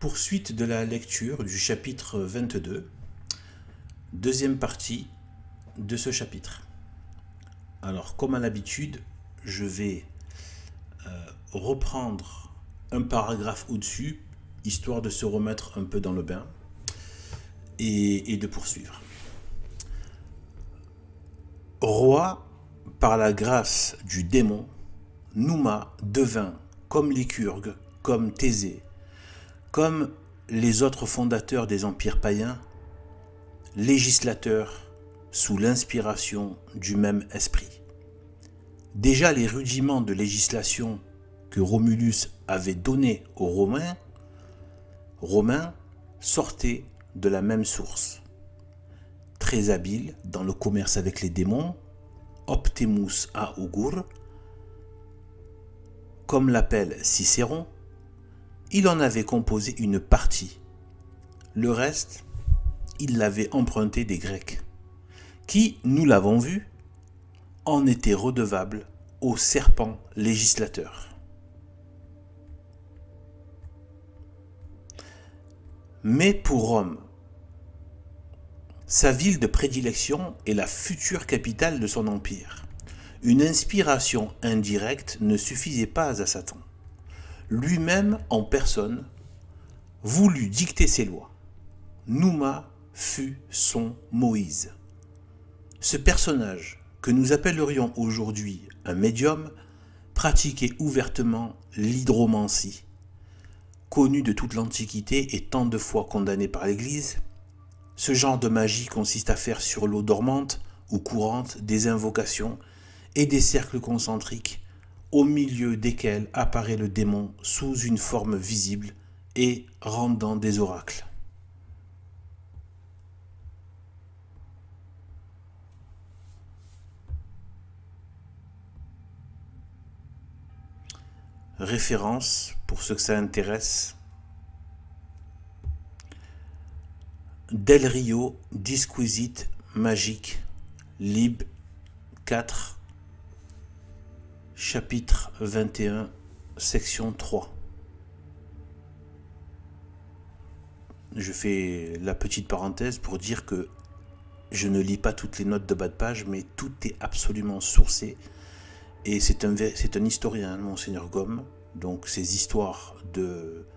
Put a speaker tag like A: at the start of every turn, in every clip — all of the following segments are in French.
A: Poursuite de la lecture du chapitre 22, deuxième partie de ce chapitre. Alors, comme à l'habitude, je vais reprendre un paragraphe au-dessus, histoire de se remettre un peu dans le bain et de poursuivre. Roi, par la grâce du démon, Nouma devint, comme Lycurgue, comme Thésée, comme les autres fondateurs des empires païens, législateur sous l'inspiration du même esprit. Déjà les rudiments de législation que Romulus avait donnés aux Romains sortaient de la même source. Très habile dans le commerce avec les démons, Optimus à Augur, comme l'appelle Cicéron, il en avait composé une partie. Le reste, il l'avait emprunté des Grecs, qui, nous l'avons vu, en étaient redevables au serpent législateur. Mais pour Rome, sa ville de prédilection est la future capitale de son empire. Une inspiration indirecte ne suffisait pas à Satan. Lui-même, en personne, voulut dicter ses lois. Nouma fut son Moïse. Ce personnage, que nous appellerions aujourd'hui un médium, pratiquait ouvertement l'hydromancie. Connu de toute l'Antiquité et tant de fois condamné par l'Église, ce genre de magie consiste à faire sur l'eau dormante ou courante des invocations et des cercles concentriques au milieu desquels apparaît le démon sous une forme visible et rendant des oracles. Référence, pour ceux que ça intéresse, Del Rio, Disquisite Magique, Lib 4, chapitre 21, section 3. Je fais la petite parenthèse pour dire que je ne lis pas toutes les notes de bas de page, mais tout est absolument sourcé. Et c'est un historien, Monseigneur Gomme, donc ces histoires de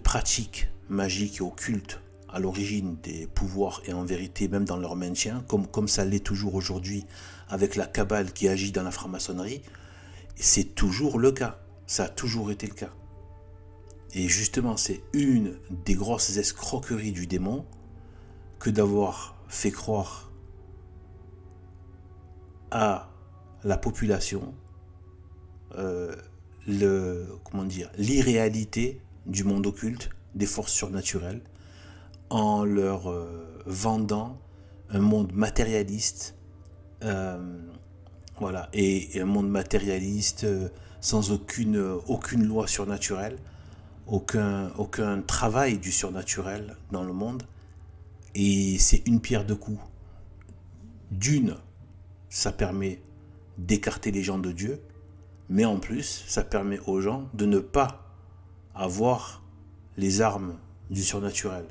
A: pratiques magiques et occultes à l'origine des pouvoirs et en vérité même dans leur maintien, comme ça l'est toujours aujourd'hui avec la cabale qui agit dans la franc-maçonnerie, c'est toujours le cas, ça a toujours été le cas. Et justement, c'est une des grosses escroqueries du démon que d'avoir fait croire à la population l'irréalité du monde occulte, des forces surnaturelles, en leur vendant un monde matérialiste, voilà, et un monde matérialiste sans aucune loi surnaturelle, aucun travail du surnaturel dans le monde. Et c'est une pierre deux coups. D'une, ça permet d'écarter les gens de Dieu, mais en plus, ça permet aux gens de ne pas avoir les armes du surnaturel.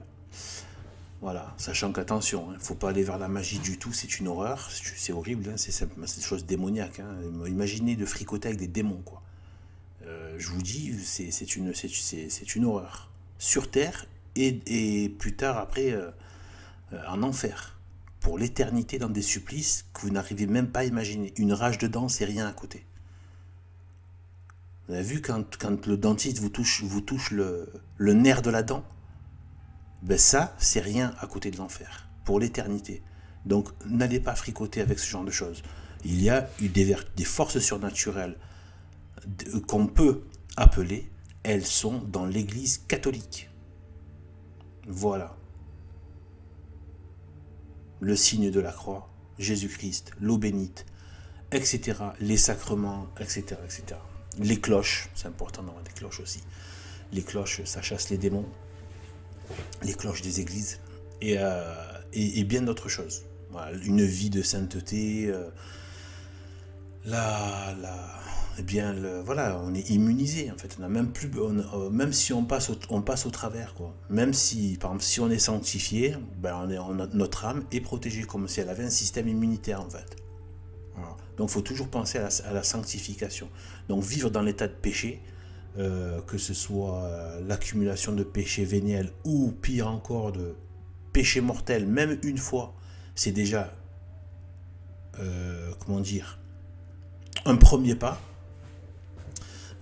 A: Voilà, sachant qu'attention, il ne faut pas aller vers la magie du tout, c'est une horreur, c'est horrible, hein, c'est des choses démoniaques. Hein. Imaginez de fricoter avec des démons, quoi. Je vous dis, c'est une horreur. Sur Terre et plus tard, après, en enfer. Pour l'éternité dans des supplices que vous n'arrivez même pas à imaginer. Une rage de dents, c'est rien à côté. Vous avez vu quand le dentiste vous touche le nerf de la dent, ben ça, c'est rien à côté de l'enfer. Pour l'éternité. Donc, n'allez pas fricoter avec ce genre de choses. Il y a eu des forces surnaturelles qu'on peut appeler, elles sont dans l'Église catholique. Voilà. Le signe de la croix, Jésus-Christ, l'eau bénite, etc. Les sacrements, etc., etc. Les cloches, c'est important d'avoir des cloches aussi. Les cloches, ça chasse les démons. Les cloches des églises. Et bien d'autres choses. Voilà, une vie de sainteté, eh bien, voilà, on est immunisé, en fait. On a même plus, même si on passe au travers, quoi. Même si, par exemple, si on est sanctifié, ben, notre âme est protégée, comme si elle avait un système immunitaire, en fait. Voilà. Donc, il faut toujours penser à la sanctification. Donc, vivre dans l'état de péché, que ce soit l'accumulation de péché véniel ou, pire encore, de péché mortel, même une fois, c'est déjà, comment dire, un premier pas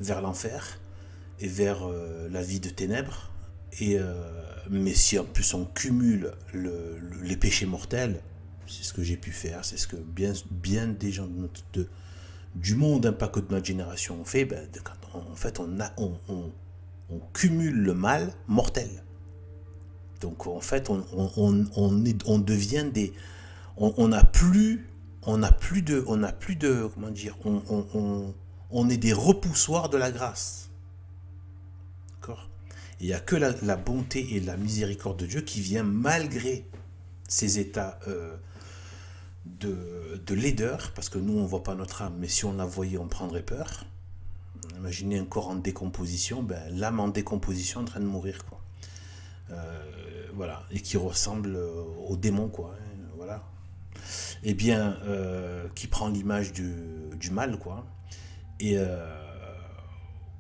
A: vers l'enfer et vers la vie de ténèbres. Mais si en plus on cumule les péchés mortels, c'est ce que j'ai pu faire, c'est ce que bien des gens du monde, hein, pas que de notre génération, ont fait, ben, en fait on cumule le mal mortel. Donc en fait on devient des... On n'a plus, comment dire, on est des repoussoirs de la grâce. D'accord. Il n'y a que la bonté et la miséricorde de Dieu qui vient malgré ces états de laideur, parce que nous on ne voit pas notre âme, mais si on la voyait on prendrait peur. Imaginez un corps en décomposition, ben, l'âme en décomposition en train de mourir, quoi. Voilà, et qui ressemble au démon, quoi, hein, voilà. Eh bien, qui prend l'image du mal, quoi. Et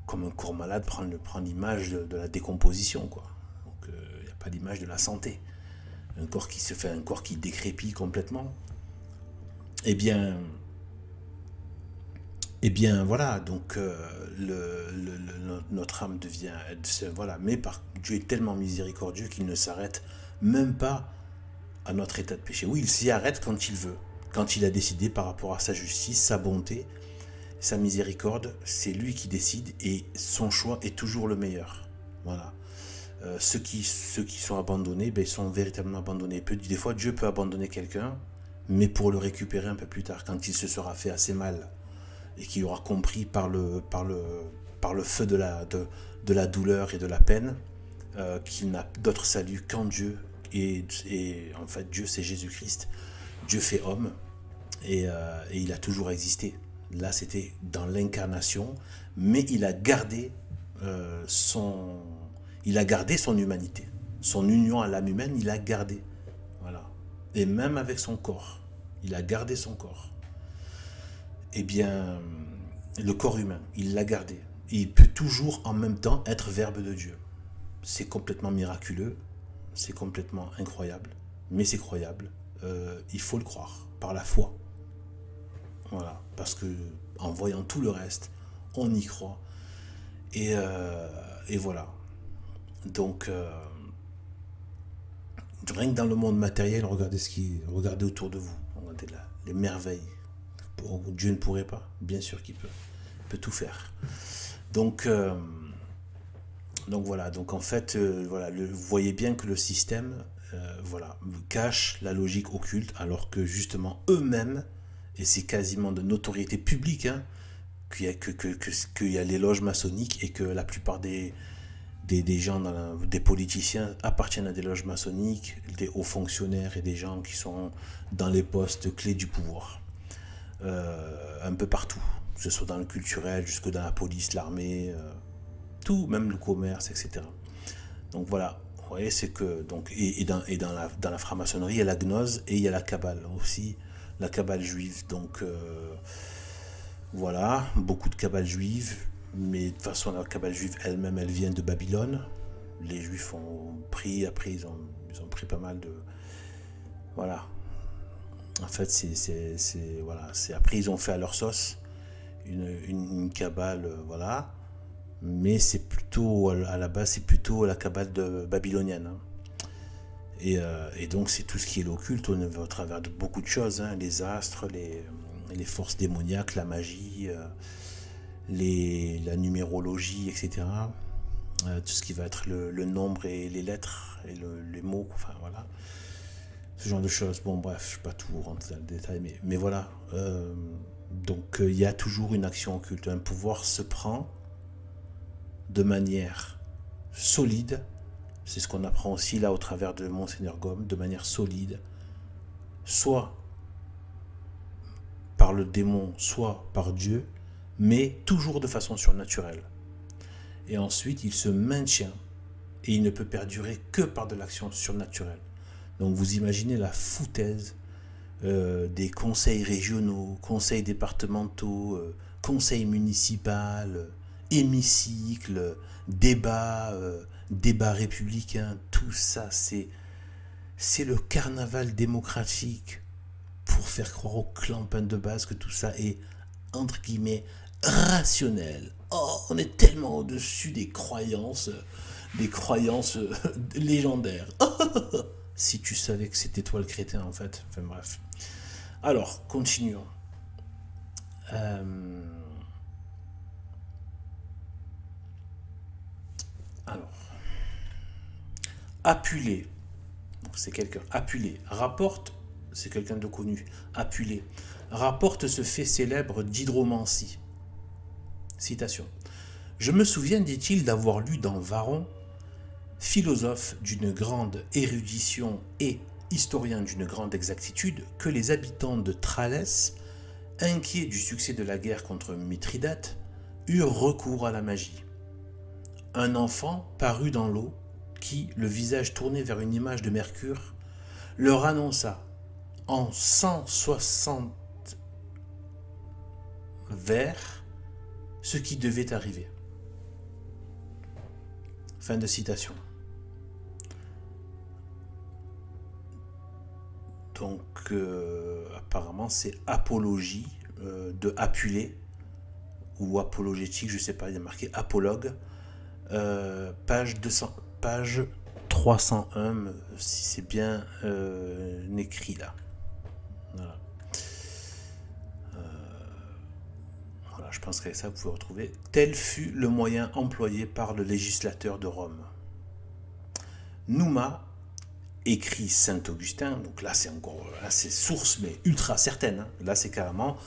A: comme un corps malade prend l'image de la décomposition, quoi. Donc il n'y a pas l'image de la santé. Un corps qui se fait, un corps qui décrépit complètement. Eh bien voilà, donc notre âme devient, voilà, mais Dieu est tellement miséricordieux qu'il ne s'arrête même pas à notre état de péché. Oui, il s'y arrête quand il veut, quand il a décidé par rapport à sa justice, sa bonté, sa miséricorde, c'est lui qui décide et son choix est toujours le meilleur. Voilà. Ceux qui sont abandonnés, ben, ils sont véritablement abandonnés. Des fois, Dieu peut abandonner quelqu'un, mais pour le récupérer un peu plus tard, quand il se sera fait assez mal et qu'il aura compris par le feu de la douleur et de la peine qu'il n'a d'autre salut qu'en Dieu. Et en fait, Dieu, c'est Jésus-Christ. Dieu fait homme et il a toujours existé. Là, c'était dans l'incarnation, mais il a gardé son humanité. Son union à l'âme humaine, il a gardé. Voilà. Et même avec son corps, il a gardé son corps. Eh bien, le corps humain, il l'a gardé. Et il peut toujours en même temps être verbe de Dieu. C'est complètement miraculeux, c'est complètement incroyable, mais c'est croyable. Il faut le croire, par la foi. Voilà, parce que en voyant tout le reste, on y croit. Et voilà. Donc, rien que dans le monde matériel, regardez autour de vous, regardez là, les merveilles. Dieu ne pourrait pas, bien sûr qu'il peut. Il peut tout faire. Donc voilà. Donc en fait, voilà, vous voyez bien que le système, voilà, cache la logique occulte, alors que justement eux-mêmes, et c'est quasiment de notoriété publique, hein, qu'il y a les loges maçonniques et que la plupart des gens, des politiciens appartiennent à des loges maçonniques, des hauts fonctionnaires et des gens qui sont dans les postes clés du pouvoir. Un peu partout, que ce soit dans le culturel, jusque dans la police, l'armée, tout, même le commerce, etc. Donc voilà, vous voyez, c'est que, donc, et dans la franc-maçonnerie, il y a la gnose et il y a la Kabbale aussi, la Kabbale juive. Donc voilà, beaucoup de Kabbale juive, mais de toute façon, la Kabbale juive elle-même, elle vient de Babylone. Les juifs ont pris, après ils ont pris pas mal de... Voilà. En fait, voilà, après ils ont fait à leur sauce une Kabbale, voilà. Mais c'est plutôt, à la base, c'est plutôt la Kabbale babylonienne. Hein. Et donc c'est tout ce qui est l'occulte au travers de beaucoup de choses, hein, les astres, les forces démoniaques, la magie, la numérologie, etc. Tout ce qui va être le nombre et les lettres et les mots, enfin voilà. Ce genre de choses. Bon bref, je ne vais pas tout rentrer dans le détail, mais voilà. Donc il y a toujours une action occulte. Un pouvoir se prend de manière solide. C'est ce qu'on apprend aussi là au travers de Monseigneur Gaume, de manière solide, soit par le démon, soit par Dieu, mais toujours de façon surnaturelle. Et ensuite, il se maintient et il ne peut perdurer que par de l'action surnaturelle. Donc vous imaginez la foutaise des conseils régionaux, conseils départementaux, conseils municipaux, hémicycles, débats, débats républicains, tout ça, c'est le carnaval démocratique pour faire croire aux clampins de base que tout ça est, entre guillemets, rationnel. Oh, on est tellement au-dessus des croyances légendaires. Si tu savais que c'était toi le crétin, en fait. Enfin bref. Alors, continuons. Alors, Apulé, c'est quelqu'un. Apulé rapporte, c'est quelqu'un de connu. Apulé rapporte ce fait célèbre d'hydromancie. Citation. Je me souviens, dit-il, d'avoir lu dans Varron, philosophe d'une grande érudition et historien d'une grande exactitude, que les habitants de Tralès, inquiets du succès de la guerre contre Mithridate, eurent recours à la magie. Un enfant parut dans l'eau qui, le visage tourné vers une image de Mercure, leur annonça en 160 vers ce qui devait arriver. Fin de citation. Donc, apparemment, c'est apologie de Apulé, ou apologétique, je ne sais pas, il y a marqué apologue, page 301, si c'est bien écrit là. Voilà. Voilà, je pense qu'avec ça, vous pouvez retrouver. Tel fut le moyen employé par le législateur de Rome. Nouma, écrit Saint-Augustin, donc là c'est encore, là c'est source mais ultra certaine, hein. Là c'est carrément,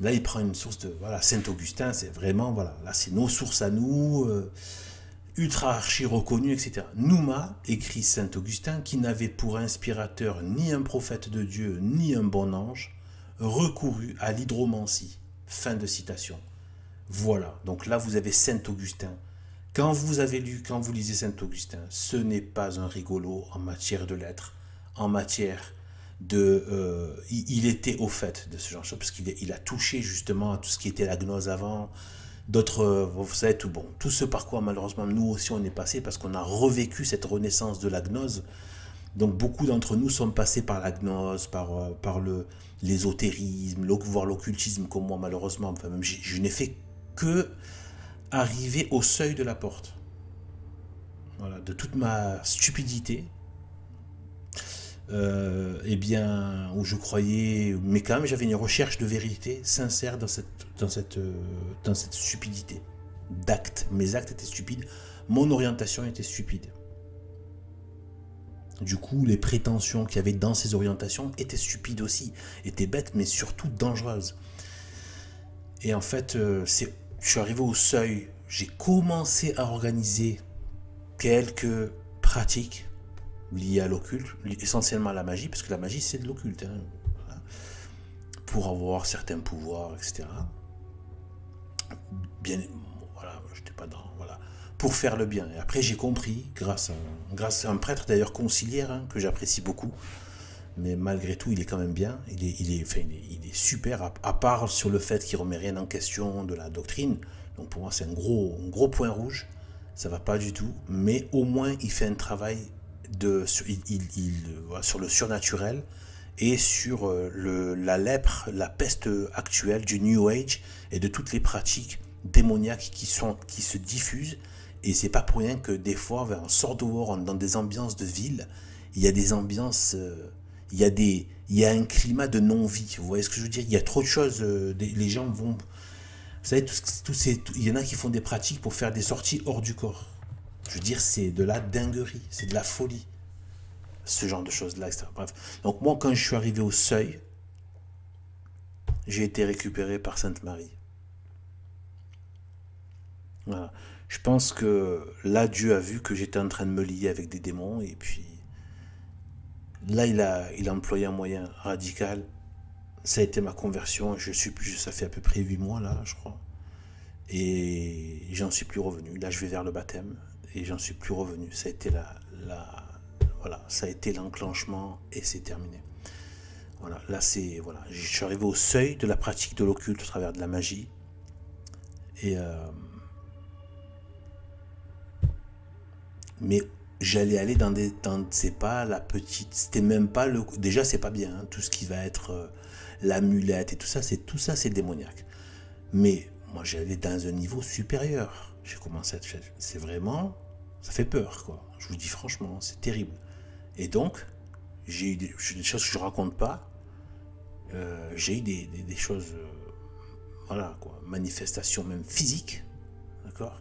A: là il prend une source de, voilà, Saint-Augustin, c'est vraiment, voilà, là c'est nos sources à nous, ultra archi reconnues, etc. Nouma, écrit Saint-Augustin, qui n'avait pour inspirateur ni un prophète de Dieu, ni un bon ange, recourut à l'hydromancie. Fin de citation. Voilà, donc là vous avez Saint-Augustin. Quand vous lisez Saint-Augustin, ce n'est pas un rigolo en matière de lettres, en matière de... il était au fait de ce genre de choses, parce qu'il a touché justement à tout ce qui était la gnose avant, d'autres, vous savez, tout ce par quoi malheureusement nous aussi on est passé, parce qu'on a revécu cette renaissance de la gnose. Donc beaucoup d'entre nous sont passés par la gnose, par l'ésotérisme, voire l'occultisme, comme moi malheureusement. Enfin, même je n'ai fait que arriver au seuil de la porte. Voilà, de toute ma stupidité, eh bien, où je croyais, mais quand même j'avais une recherche de vérité sincère dans cette stupidité d'actes. Mes actes étaient stupides, mon orientation était stupide. Du coup, les prétentions qu'il y avait dans ces orientations étaient stupides aussi, étaient bêtes, mais surtout dangereuses. Et en fait, je suis arrivé au seuil, j'ai commencé à organiser quelques pratiques liées à l'occulte, essentiellement à la magie, parce que la magie c'est de l'occulte, hein, voilà, pour avoir certains pouvoirs, etc. Bien, voilà, j'étais pas dans, voilà, pour faire le bien. Et après j'ai compris, grâce à un prêtre d'ailleurs conciliaire, hein, que j'apprécie beaucoup, mais malgré tout il est quand même bien, il est super, à part sur le fait qu'il remet rien en question de la doctrine. Donc pour moi c'est un gros point rouge, ça va pas du tout, mais au moins il fait un travail sur le surnaturel et sur la lèpre, la peste actuelle du New Age et de toutes les pratiques démoniaques qui se diffusent. Et c'est pas pour rien que des fois on sort dehors dans des ambiances de ville, il y a des ambiances, il y a un climat de non-vie, vous voyez ce que je veux dire, il y a trop de choses, les gens vont... Vous savez, il y en a qui font des pratiques pour faire des sorties hors du corps. Je veux dire, c'est de la dinguerie, c'est de la folie. Ce genre de choses-là, etc. Bref. Donc moi, quand je suis arrivé au seuil, j'ai été récupéré par Sainte Marie. Voilà. Je pense que là, Dieu a vu que j'étais en train de me lier avec des démons, et puis là, il a employé un moyen radical. Ça a été ma conversion. Ça fait à peu près 8 mois, là, je crois. Et j'en suis plus revenu. Là, je vais vers le baptême et j'en suis plus revenu. Ça a été voilà, ça a été l'enclenchement et c'est terminé. Voilà, là voilà, je suis arrivé au seuil de la pratique de l'occulte au travers de la magie. Et mais j'allais aller c'est pas la petite, c'était même pas déjà c'est pas bien, hein, tout ce qui va être l'amulette et tout ça, c'est démoniaque. Mais moi j'allais dans un niveau supérieur. J'ai commencé à c'est vraiment, ça fait peur quoi. Je vous dis franchement, c'est terrible. Et donc j'ai eu des choses que je raconte pas. J'ai eu des choses, voilà quoi, manifestations même physiques, d'accord.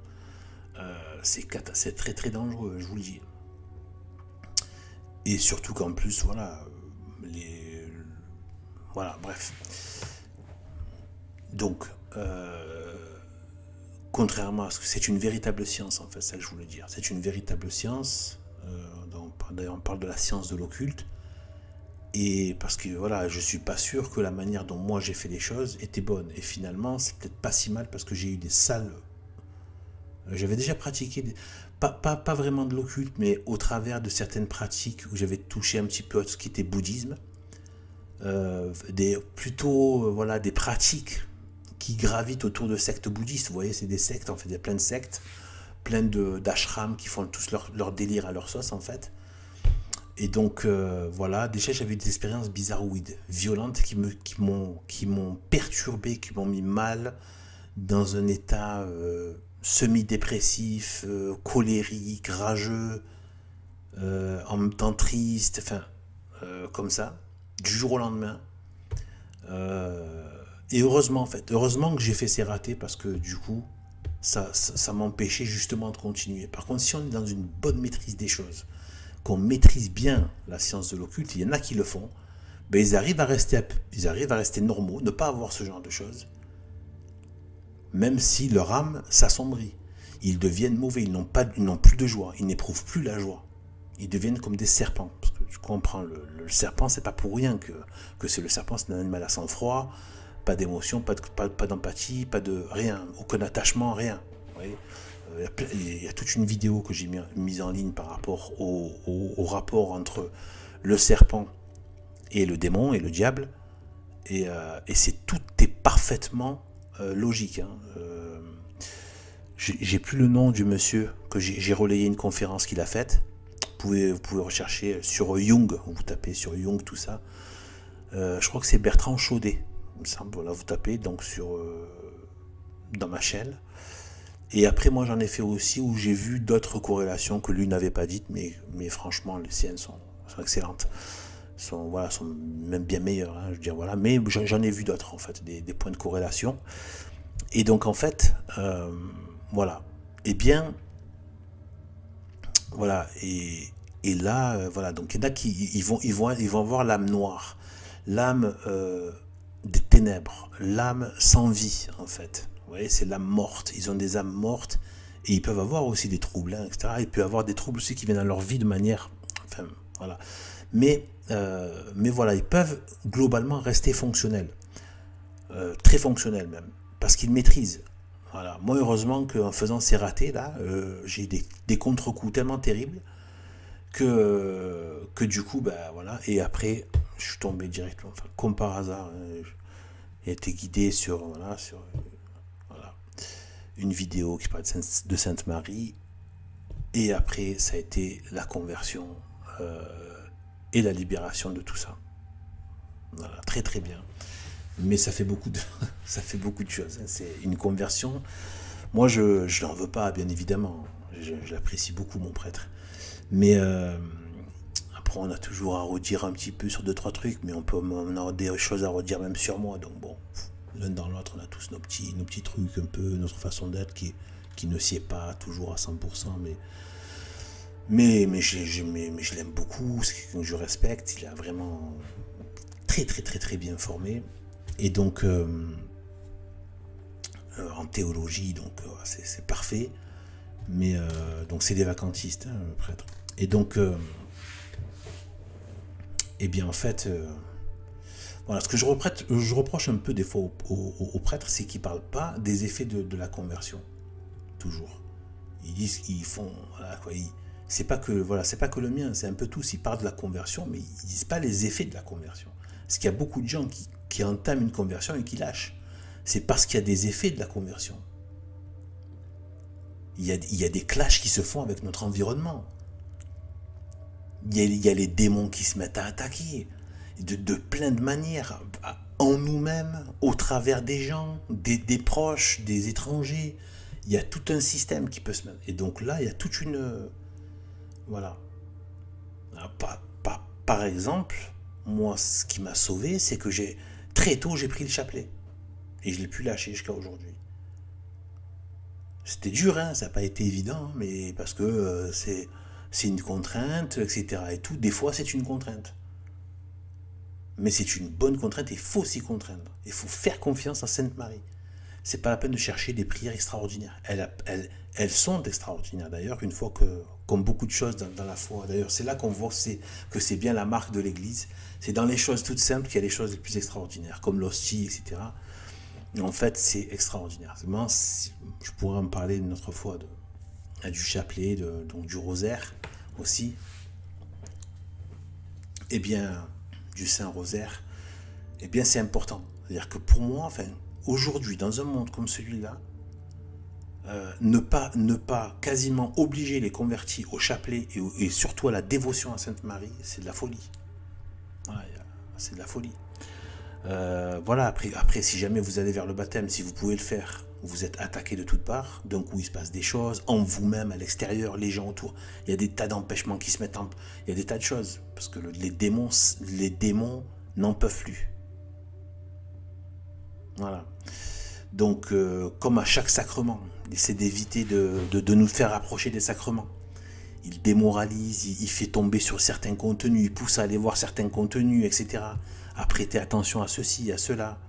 A: C'est très très dangereux, je vous le dis. Et surtout qu'en plus, voilà, voilà, bref. Donc, contrairement à ce que c'est une véritable science, en fait, ça que je voulais dire. C'est une véritable science. D'ailleurs, on parle de la science de l'occulte. Et parce que voilà, je suis pas sûr que la manière dont moi j'ai fait les choses était bonne. Et finalement, c'est peut-être pas si mal parce que j'ai eu des salles. J'avais déjà pratiqué, pas vraiment de l'occulte, mais au travers de certaines pratiques où j'avais touché un petit peu à ce qui était bouddhisme. Plutôt voilà, des pratiques qui gravitent autour de sectes bouddhistes. Vous voyez, c'est des sectes, en fait, il y a plein de sectes, plein d'ashrams qui font tous leur délire à leur sauce, en fait. Et donc, voilà, déjà, j'avais des expériences bizarroïdes, violentes, qui m'ont perturbé, qui m'ont mis mal, dans un état semi-dépressif, colérique, rageux, en même temps triste, enfin, comme ça, du jour au lendemain. Et heureusement, en fait, heureusement que j'ai fait ces ratés, parce que du coup, ça m'empêchait justement de continuer. Par contre, si on est dans une bonne maîtrise des choses, qu'on maîtrise bien la science de l'occulte, il y en a qui le font, ben ils arrivent à rester normaux, ne pas avoir ce genre de choses, même si leur âme s'assombrit. Ils deviennent mauvais, ils n'ont plus de joie, ils n'éprouvent plus la joie. Ils deviennent comme des serpents. Parce que je comprends, le serpent, c'est pas pour rien que c'est le serpent, c'est un animal à sang-froid, pas d'émotion, pas d'empathie, pas de rien, aucun attachement, rien. Vous voyez, il y a toute une vidéo que j'ai mise en ligne par rapport au rapport entre le serpent et le démon et le diable. Et tout est parfaitement logique. Hein. J'ai plus le nom du monsieur que j'ai relayé une conférence qu'il a faite. Vous pouvez rechercher sur Jung, vous tapez sur Jung tout ça. Je crois que c'est Bertrand Chaudet, il me semble. Voilà, vous tapez donc dans ma chaîne. Et après, moi, j'en ai fait aussi où j'ai vu d'autres corrélations que lui n'avait pas dites, mais franchement, les siennes sont excellentes. Sont même bien meilleures, hein, je veux dire, voilà. Mais j'en ai vu d'autres, en fait, des points de corrélation. Et donc, en fait, voilà. Eh bien, voilà. Et là, voilà. Donc, il y en a qui ils vont voir l'âme noire, l'âme des ténèbres, l'âme sans vie, en fait. Vous voyez, c'est l'âme morte. Ils ont des âmes mortes et ils peuvent avoir aussi des troubles, hein, etc. Ils peuvent avoir des troubles aussi qui viennent dans leur vie de manière, enfin, voilà. Mais voilà, ils peuvent globalement rester fonctionnels, très fonctionnels même, parce qu'ils maîtrisent. Voilà. Moi, heureusement qu'en faisant ces ratés là, j'ai des contre-coups tellement terribles que du coup, bah voilà. Et après, je suis tombé directement, enfin, comme par hasard, j'ai été guidé sur voilà, une vidéo qui parle de Sainte Marie, et après ça a été la conversion et la libération de tout ça. Voilà, très très bien. Mais ça fait beaucoup de choses. Hein. C'est une conversion. Moi, je n'en veux pas, bien évidemment. Je l'apprécie beaucoup, mon prêtre. Mais après, on a toujours à redire un petit peu sur 2-3 trucs, mais on a des choses à redire même sur moi. Donc bon, l'un dans l'autre, on a tous nos petits trucs, un peu notre façon d'être qui ne sied pas toujours à 100%, mais je l'aime beaucoup, c'est quelqu'un que je respecte, il est vraiment très très très très bien formé, et donc en théologie, donc c'est parfait, mais donc c'est des vacantistes, hein, le prêtre, et donc et bien en fait Voilà, ce que je reproche un peu des fois aux prêtres, c'est qu'ils ne parlent pas des effets de la conversion. Toujours. Ils disent qu'ils font... Voilà, quoi, c'est pas que voilà, c'est pas que le mien, c'est un peu tous. Ils parlent de la conversion, mais ils disent pas les effets de la conversion. Parce qu'il y a beaucoup de gens qui entament une conversion et qui lâchent. C'est parce qu'il y a des effets de la conversion. Il y a des clashs qui se font avec notre environnement. Il y a les démons qui se mettent à attaquer de plein de manières, en nous-mêmes, au travers des gens, des proches, des étrangers. Il y a tout un système qui peut se mettre. Et donc là, il y a toute une... Voilà. Par exemple, moi, ce qui m'a sauvé, c'est que très tôt, j'ai pris le chapelet. Et je l'ai pu lâcher jusqu'à aujourd'hui. C'était dur, hein, ça n'a pas été évident, mais parce que c'est une contrainte, etc. Et tout. Des fois, c'est une contrainte. Mais c'est une bonne contrainte, il faut s'y contraindre. Il faut faire confiance à Sainte Marie. C'est pas la peine de chercher des prières extraordinaires. Elles sont extraordinaires d'ailleurs, une fois que, comme beaucoup de choses dans la foi, d'ailleurs, c'est là qu'on voit que c'est bien la marque de l'Église. C'est dans les choses toutes simples qu'il y a les choses les plus extraordinaires, comme l'hostie, etc. Et en fait, c'est extraordinaire. Je pourrais en parler une autre fois du chapelet, donc du rosaire aussi. Eh bien, du Saint-Rosaire, eh bien c'est important. C'est-à-dire que pour moi, enfin, aujourd'hui, dans un monde comme celui-là, ne pas quasiment obliger les convertis au chapelet et surtout à la dévotion à Sainte Marie, c'est de la folie. Voilà, c'est de la folie. Voilà, après, si jamais vous allez vers le baptême, si vous pouvez le faire, vous êtes attaqué de toutes parts, d'un coup il se passe des choses, en vous-même, à l'extérieur, les gens autour, il y a des tas d'empêchements qui se mettent en... Il y a des tas de choses, parce que les démons n'en peuvent plus. Voilà. Donc, comme à chaque sacrement, il essaie d'éviter de nous faire approcher des sacrements. Il démoralise, il fait tomber sur certains contenus, il pousse à aller voir certains contenus, etc. À prêter attention à ceci, à cela.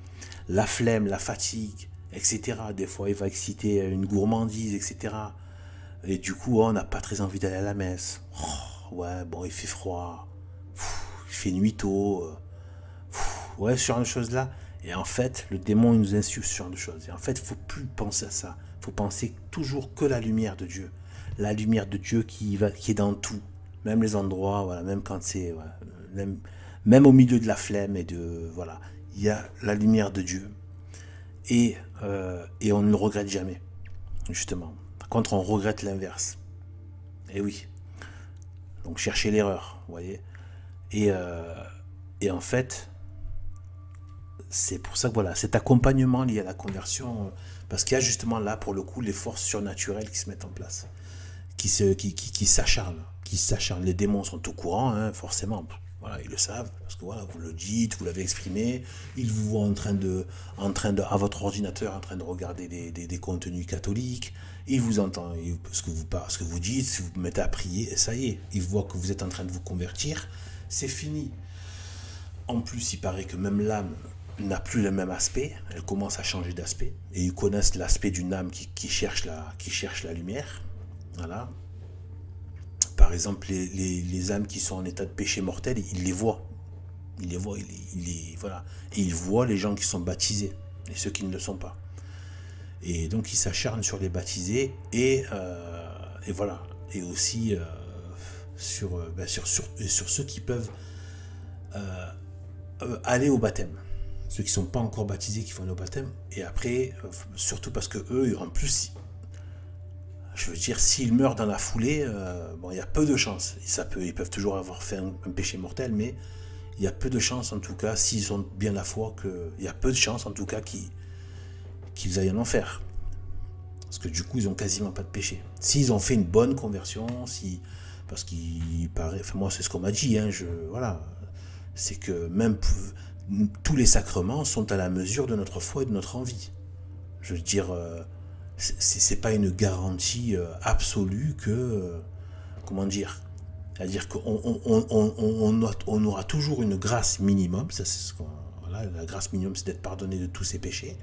A: La flemme, la fatigue, etc. Des fois, il va exciter une gourmandise, etc. Et du coup, on n'a pas très envie d'aller à la messe. Oh, ouais, bon, il fait froid. Il fait nuit tôt. Ouais, ce genre de choses-là. Et en fait, le démon, il nous insuffle ce genre de choses. Et en fait, il ne faut plus penser à ça. Il faut penser toujours que la lumière de Dieu. La lumière de Dieu qui est dans tout. Même les endroits, voilà, même quand c'est... Voilà, même au milieu de la flemme et de... Voilà, il y a la lumière de Dieu. Et on ne le regrette jamais, justement. Par contre, on regrette l'inverse. Et oui. Donc, chercher l'erreur, vous voyez. Et en fait... C'est pour ça que voilà, cet accompagnement lié à la conversion, parce qu'il y a justement là, pour le coup, les forces surnaturelles qui se mettent en place, qui s'acharnent. Les démons sont au courant, hein, forcément. Voilà, ils le savent, parce que voilà, vous le dites, vous l'avez exprimé. Ils vous voient à votre ordinateur, en train de regarder des contenus catholiques. Ils vous entendent, ce que vous dites, si vous vous mettez à prier, ça y est, ils voient que vous êtes en train de vous convertir, c'est fini. En plus, il paraît que même l'âme n'a plus le même aspect, elle commence à changer d'aspect, et ils connaissent l'aspect d'une âme qui cherche la lumière. Voilà. Par exemple, les âmes qui sont en état de péché mortel, ils les voient. Voilà. Et ils voient les gens qui sont baptisés, et ceux qui ne le sont pas. Et donc, ils s'acharnent sur les baptisés, et voilà. Et aussi sur ceux qui peuvent aller au baptême. Ceux qui ne sont pas encore baptisés qui vont aller au baptême. Et après, surtout parce que eux, en plus, je veux dire, s'ils meurent dans la foulée, bon, il y a peu de chances. Ils peuvent toujours avoir fait un péché mortel, mais il y a peu de chances, en tout cas, s'ils ont bien la foi, il y a peu de chances, en tout cas, qu'ils aillent en enfer. Parce que du coup, ils n'ont quasiment pas de péché. S'ils ont fait une bonne conversion, parce qu'il paraît... Enfin, moi, c'est ce qu'on m'a dit, hein, voilà. C'est que même... tous les sacrements sont à la mesure de notre foi et de notre envie. Je veux dire, c'est pas une garantie absolue que... comment dire? C'est-à-dire qu'on aura toujours une grâce minimum. Ça, c'est voilà, la grâce minimum, c'est d'être pardonné de tous ses péchés.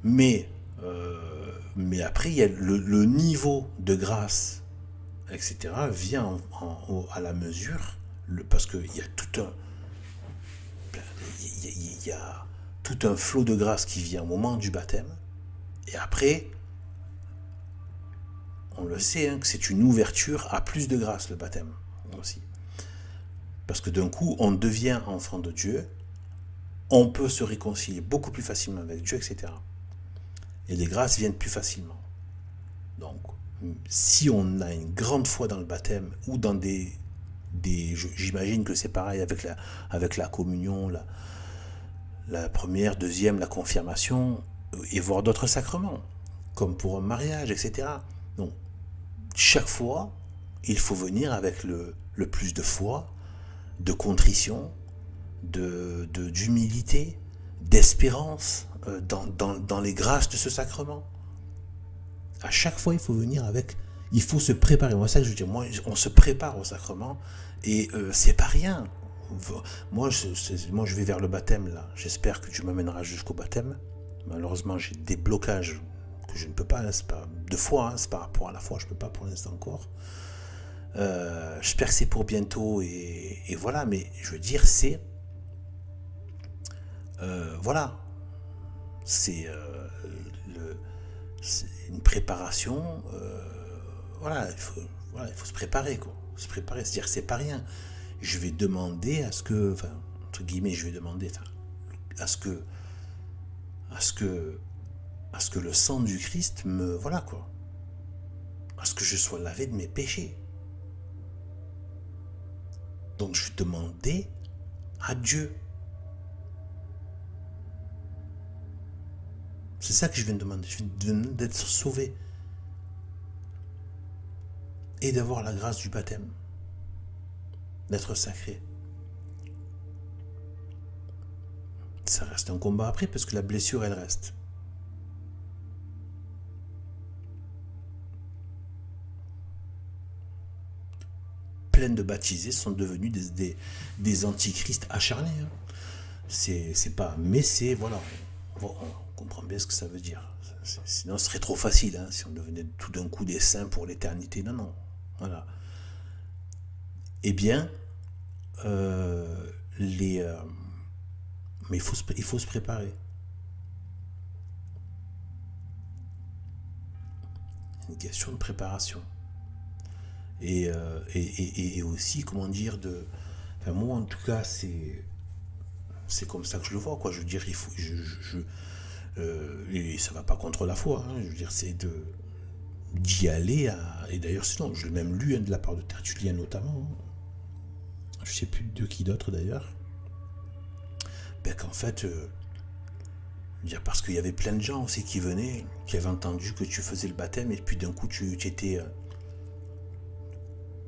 A: Mais après, il y a le niveau de grâce, etc., vient à la mesure, parce qu'il y a tout il y a tout un flot de grâce qui vient au moment du baptême. Et après, on le sait, hein, que c'est une ouverture à plus de grâce, le baptême aussi. Parce que d'un coup, on devient enfant de Dieu, on peut se réconcilier beaucoup plus facilement avec Dieu, etc. Et les grâces viennent plus facilement. Donc, si on a une grande foi dans le baptême, ou dans j'imagine que c'est pareil avec la communion, la première, deuxième, la confirmation, et voire d'autres sacrements, comme pour un mariage, etc. Donc, chaque fois, il faut venir avec le plus de foi, de contrition, d'humilité, d'espérance dans les grâces de ce sacrement. À chaque fois, il faut venir avec... Il faut se préparer. Moi, c'est ça que je veux dire. Moi, on se prépare au sacrement et c'est pas rien. Moi, je vais vers le baptême, là. J'espère que tu m'amèneras jusqu'au baptême. Malheureusement, j'ai des blocages que je ne peux pas. C'est pas de foi, hein, c'est par rapport à la foi. Je peux pas pour l'instant encore. J'espère que c'est pour bientôt et voilà. Mais je veux dire, c'est... voilà. C'est une préparation. Voilà, il faut se préparer, quoi. Se préparer, c'est-à-dire que c'est pas rien. Je vais demander à ce que, enfin, entre guillemets, je vais demander, enfin, à ce que le sang du Christ me, voilà, quoi. À ce que je sois lavé de mes péchés. Donc je vais demander à Dieu. C'est ça que je viens de demander. Je viens de demander d'être sauvé. Et d'avoir la grâce du baptême. D'être sacré. Ça reste un combat après parce que la blessure, elle reste. Plein de baptisés sont devenus des antichrists acharnés. Hein. C'est pas... Mais c'est... Voilà. On comprend bien ce que ça veut dire. Sinon, ce serait trop facile, hein, si on devenait tout d'un coup des saints pour l'éternité. Non, non. Voilà. Eh bien, mais il faut se préparer. Une question de préparation. Et aussi, comment dire, enfin, moi, en tout cas, c'est comme ça que je le vois, quoi. Je veux dire, il faut... et ça va pas contre la foi, hein, je veux dire, c'est d'y aller et d'ailleurs sinon je l'ai même lu, hein, de la part de Tertullien notamment, hein. Je sais plus de qui d'autre d'ailleurs, ben qu'en fait dire parce qu'il y avait plein de gens aussi qui venaient, qui avaient entendu que tu faisais le baptême et puis d'un coup tu étais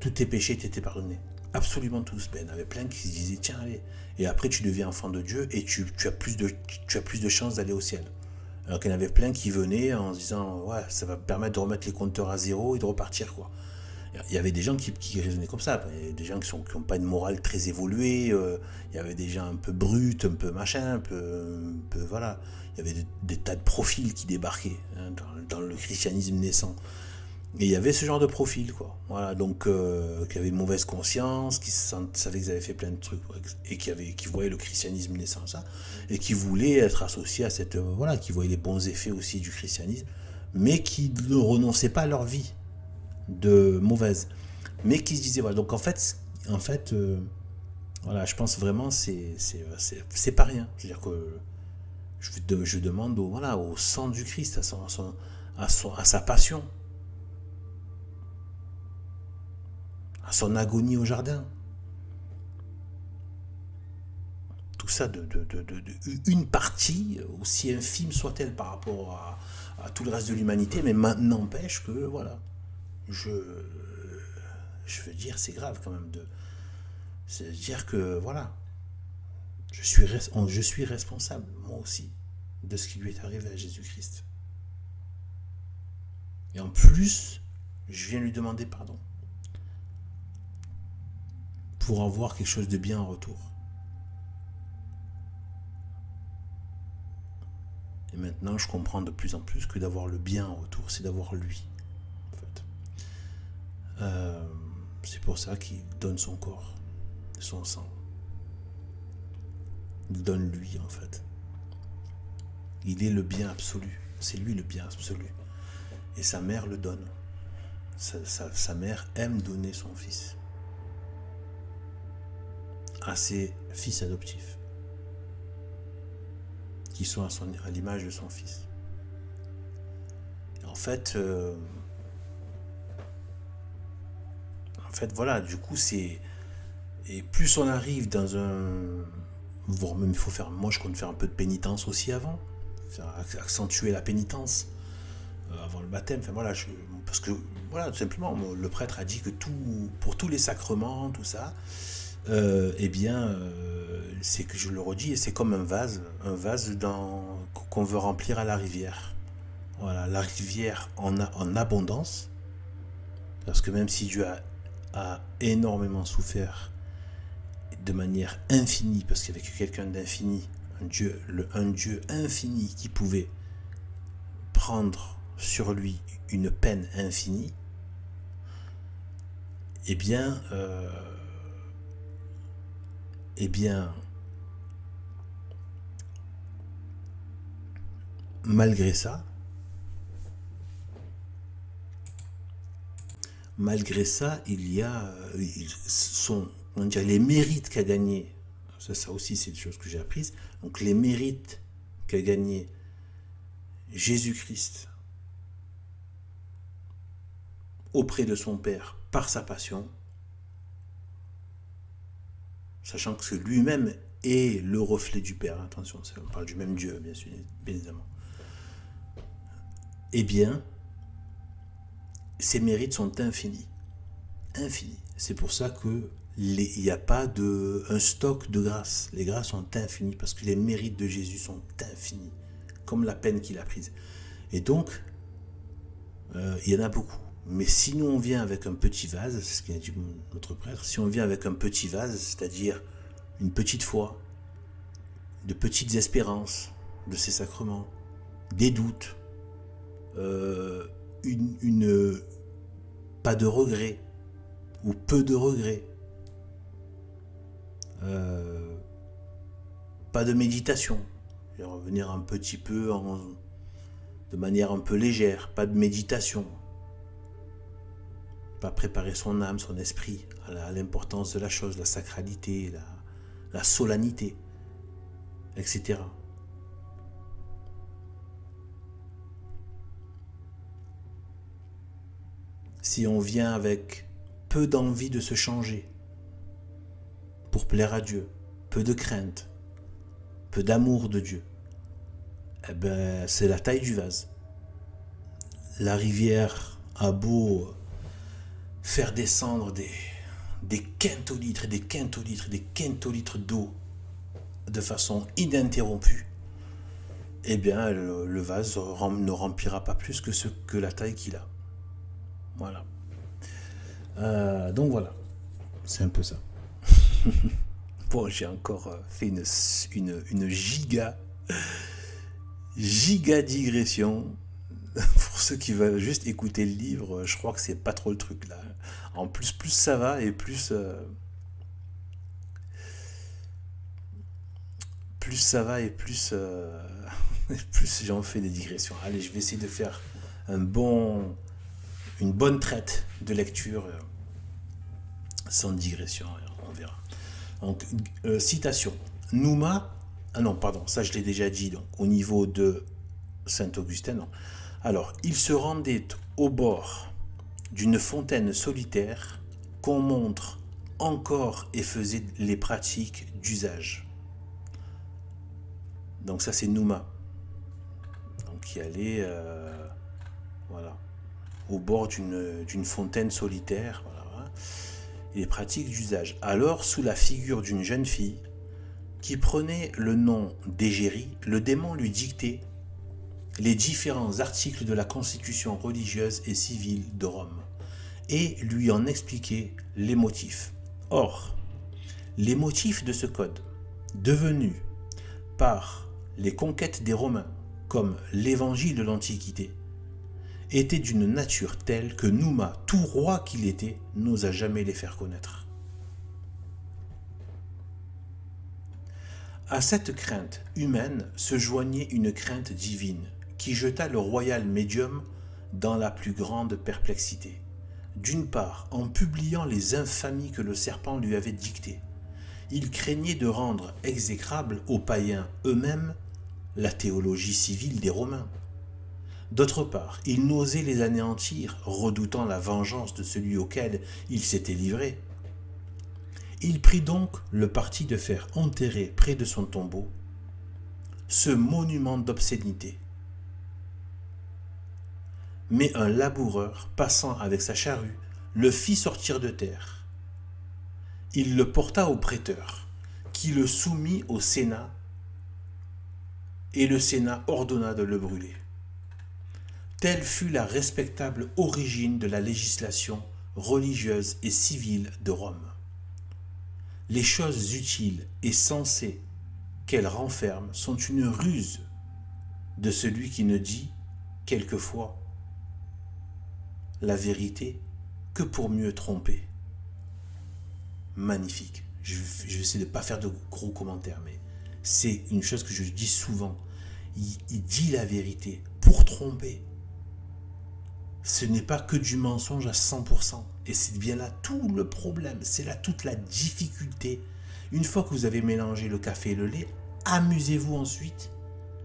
A: tous tes péchés t'étaient pardonnés, absolument tous. Ben il y en avait plein qui se disaient tiens allez, et après tu deviens enfant de Dieu et tu as plus de chances d'aller au ciel. Alors qu'il y en avait plein qui venaient en se disant ouais, ça va me permettre de remettre les compteurs à zéro et de repartir, quoi. Il y avait des gens qui raisonnaient comme ça. Il y a des gens qui n'ont pas une morale très évoluée. Il y avait des gens un peu bruts, un peu machin, un peu voilà. Il y avait des tas de profils qui débarquaient, hein, dans le christianisme naissant. Et il y avait ce genre de profil, quoi. Voilà, donc qui avaient une mauvaise conscience, qui savaient qu'ils avaient fait plein de trucs, et qui voyaient le christianisme naissant, ça, et qui voulaient être associés à cette... voilà, qui voyaient les bons effets aussi du christianisme, mais qui ne renonçaient pas à leur vie de mauvaise. Mais qui se disaient, voilà, donc en fait voilà, je pense vraiment c'est pas rien. C'est-à-dire que je demande voilà, au sang du Christ, à sa passion, à son agonie au jardin. Tout ça une partie, aussi infime soit-elle par rapport à tout le reste de l'humanité, mais n'empêche que, voilà, je veux dire, c'est grave quand même c'est dire que, voilà, je suis responsable, moi aussi, de ce qui lui est arrivé à Jésus-Christ. Et en plus, je viens lui demander pardon. Pour avoir quelque chose de bien en retour. Et maintenant, je comprends de plus en plus que d'avoir le bien en retour, c'est d'avoir lui. En fait. C'est pour ça qu'il donne son corps, son sang. donne lui en fait. Il est le bien absolu. C'est lui le bien absolu. Et sa mère le donne. Sa mère aime donner son fils à ses fils adoptifs qui sont à l'image de son fils. Et en fait, voilà, du coup, c'est... Et plus on arrive dans un... Voire même, il faut faire... Moi, je compte faire un peu de pénitence aussi avant. Accentuer la pénitence avant le baptême. Enfin, voilà, parce que, voilà, tout simplement, le prêtre a dit que pour tous les sacrements, tout ça, c'est que je le redis, c'est comme un vase qu'on veut remplir à la rivière. Voilà, la rivière en abondance, parce que même si Dieu a énormément souffert de manière infinie, parce qu'il y avait que quelqu'un d'infini, un Dieu infini qui pouvait prendre sur lui une peine infinie, eh bien, malgré ça, il y a on dirait les mérites qu'a gagné. Ça aussi, c'est des choses que j'ai apprises. Donc, les mérites qu'a gagné Jésus-Christ auprès de son Père par sa passion, sachant que lui-même est le reflet du Père. Attention, on parle du même Dieu, bien sûr, bien évidemment. Eh bien, ces mérites sont infinis. Infinis. C'est pour ça que il n'y a pas un stock de grâce. Les grâces sont infinies parce que les mérites de Jésus sont infinis, comme la peine qu'il a prise. Et donc, il y en a beaucoup. Mais si nous on vient avec un petit vase, c'est ce qu'a dit notre prêtre, si on vient avec un petit vase, c'est-à-dire une petite foi, de petites espérances de ces sacrements, des doutes, pas de regrets, ou peu de regrets, pas de méditation, je vais revenir un petit peu de manière un peu légère, pas de méditation, pas préparer son âme, son esprit à l'importance de la chose, la sacralité, la solennité, etc. Si on vient avec peu d'envie de se changer pour plaire à Dieu, peu de crainte, peu d'amour de Dieu, eh ben, c'est la taille du vase. La rivière a beau faire descendre des quintolitres et des quintolitres et des quintolitres d'eau de façon ininterrompue, eh bien le vase ne remplira pas plus que la taille qu'il a. Voilà. Donc voilà, c'est un peu ça. Bon, j'ai encore fait une giga digression. Pour ceux qui veulent juste écouter le livre, je crois que c'est pas trop le truc là. En plus ça va et plus ça va et plus plus j'en fais des digressions. Allez, je vais essayer de faire une bonne traite de lecture sans digression, on verra. Donc, citation. Nouma, non, pardon, ça je l'ai déjà dit, donc, au niveau de Saint-Augustin, non. Alors, il se rendait au bord d'une fontaine solitaire qu'on montre encore et faisait les pratiques d'usage. Donc ça c'est Nouma. Donc il allait voilà, au bord d'une fontaine solitaire, voilà, et les pratiques d'usage. Alors, sous la figure d'une jeune fille qui prenait le nom d'Égérie, le démon lui dictait les différents articles de la constitution religieuse et civile de Rome et lui en expliquait les motifs. Or, les motifs de ce code, devenus par les conquêtes des Romains comme l'évangile de l'Antiquité, étaient d'une nature telle que Nouma, tout roi qu'il était, n'osa jamais les faire connaître. À cette crainte humaine se joignait une crainte divine qui jeta le royal médium dans la plus grande perplexité. D'une part, en publiant les infamies que le serpent lui avait dictées, il craignait de rendre exécrable aux païens eux-mêmes la théologie civile des Romains. D'autre part, il n'osait les anéantir, redoutant la vengeance de celui auquel il s'était livré. Il prit donc le parti de faire enterrer près de son tombeau ce monument d'obscénité. Mais un laboureur, passant avec sa charrue, le fit sortir de terre. Il le porta au prêteur, qui le soumit au Sénat, et le Sénat ordonna de le brûler. Telle fut la respectable origine de la législation religieuse et civile de Rome. Les choses utiles et sensées qu'elle renferme sont une ruse de celui qui ne dit, quelquefois, la vérité que pour mieux tromper. Magnifique. Je vais essayer de ne pas faire de gros commentaires, mais c'est une chose que je dis souvent. Il dit la vérité pour tromper. Ce n'est pas que du mensonge à 100%. Et c'est bien là tout le problème. C'est là toute la difficulté. Une fois que vous avez mélangé le café et le lait, amusez-vous ensuite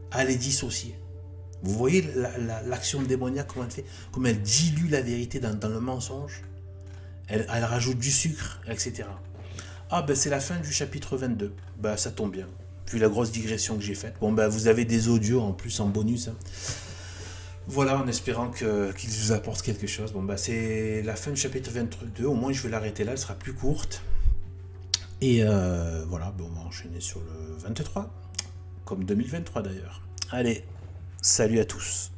A: à les dissocier. Vous voyez l'action démoniaque, comment elle fait, comment elle dilue la vérité dans le mensonge. Elle rajoute du sucre, etc. Ah ben c'est la fin du chapitre 22. Ben ça tombe bien. Puis la grosse digression que j'ai faite. Bon ben vous avez des audios en plus en bonus. Hein. Voilà, en espérant qu'ils vous apportent quelque chose. Bon bah c'est la fin du chapitre 22. Au moins je vais l'arrêter là, elle sera plus courte. Et voilà, bon, on va enchaîner sur le 23. Comme 2023 d'ailleurs. Allez, salut à tous.